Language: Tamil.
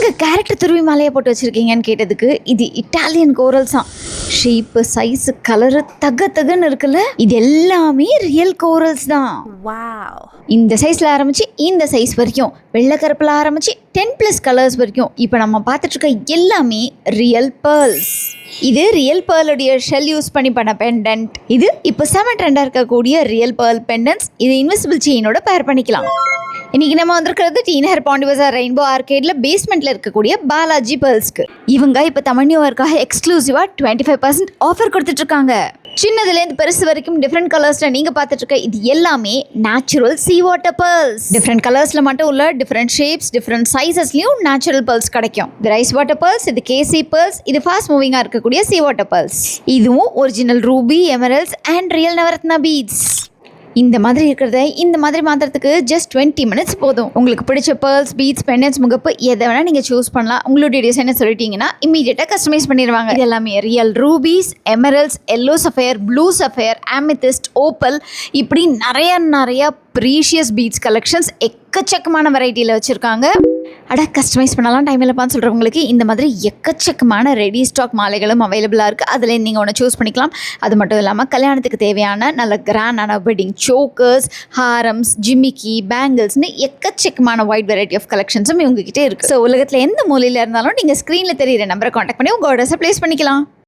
என்னங்க கேரக்டர் துருவி மாலையை போட்டு வச்சுருக்கீங்கன்னு கேட்டதுக்கு இது இட்டாலியன் கோரல்ஸாம். ஷேப்பு, சைஸு, கலரு தகன்னு இருக்குல்ல, இது எல்லாமே ரியல் கோரல்ஸ் தான். வாவ். இந்த சைஸில் ஆரம்பித்து இந்த சைஸ் வரைக்கும், வெள்ளை கருப்பில் ஆரம்பித்து 10+ கலர்ஸ் வரைக்கும் இப்போ நம்ம பார்த்துட்ருக்க எல்லாமே ரியல் பேர்ல்ஸ். இது ரியல் பேர்லுடைய ஷெல் யூஸ் பண்ணி பண்ண பெண்டன்ட். இது இப்போ செம ட்ரெண்டாக இருக்கக்கூடிய ரியல் பேர்ல் பெண்டன்ட்ஸ். இது இன்விசிபிள் செயினோட பேர் பண்ணிக்கலாம். இன்னைக்கு நம்ம வந்திருக்கிறது டி நகர் பாண்டி பஜார் ரெயின்போ ஆர்கேட்ல பேஸ்மெண்ட்ல இருக்கக்கூடிய பாலாஜி பேர்ல்ஸ்க்கு. இவங்க இப்போ தமிழ் நியூ இயர்க்காக எக்ஸ்க்ளூசிவா 25% ஆஃபர் கொடுத்துட்டு இருக்காங்க. சின்னதுலேருந்து பெருசு வரைக்கும் டிஃப்ரெண்ட் கலர்ஸ்ல நீங்க பார்த்துட்டு இருக்க இது எல்லாமே natural sea water pearls. Different கலர்ஸ்ல மட்டும் உள்ள டிஃப்ரெண்ட் ஷேப்ஸ், டிஃப்ரெண்ட் சைசஸ்லயும் நேச்சுரல் பேர்ல்ஸ் கிடைக்கும். இது ரைஸ் வாட்டர் பேர்ல்ஸ், இது கேசி பேர்ல்ஸ், இது ஃபாஸ்ட் மூவிங்கா இருக்கக்கூடிய சீ வாட்டர் பேர்ல்ஸ். இதுவும் original ruby, emeralds and real navaratna beads. இந்த மாதிரி இருக்கிறத இந்த மாதிரி மாத்திரத்துக்கு ஜஸ்ட் 20 மினிட்ஸ் போதும். உங்களுக்கு பிடிச்ச பேர்ல்ஸ், பீட்ஸ், பெண்டன்ட்ஸ், முகப்பு எதை வேணா நீங்க சூஸ் பண்ணலாம். உங்களுடைய டிசைனை சொல்லிட்டீங்கன்னா இமீடியட்டா கஸ்டமைஸ் பண்ணிடுவாங்க. இது எல்லாமே real rubies, emeralds, yellow sapphire, blue sapphire, amethyst, opal, இப்படி நிறைய ப்ரீஷியஸ் பீட்ஸ் கலெக்ஷன்ஸ் எக்கச்சக்கமான வெரைட்டியில் வச்சுருக்காங்க. கஸ்டமைஸ் பண்ணலாம் டைம் இல்லைப்பான்னு சொல்கிறவங்களுக்கு இந்த மாதிரி எக்கச்சக்கமான ரெடி ஸ்டாக் மாலைகளும் அவைலபிளாக இருக்குது. அதில் நீங்கள் ஒன்று சூஸ் பண்ணிக்கலாம். அது மட்டும் இல்லாமல் கல்யாணத்துக்கு தேவையான நல்ல கிராண்டான வெட்டிங் சோக்கர்ஸ், ஹாரம்ஸ், ஜிமிக்கி, பேங்கிள்ஸ்னு எக்கச்சக்கமான வைட் வெரைட்டி ஆஃப் கலெக்ஷன்ஸும் இவங்ககிட்ட இருக்குது. ஸோ உலகத்தில் எந்த மூலையில் இருந்தாலும் நீங்கள் ஸ்க்ரீனில் தெரியிற நம்பரை காண்டாக்ட் பண்ணி உங்கள் ஆர்டர்ஸை ப்ளேஸ் பண்ணிக்கலாம்.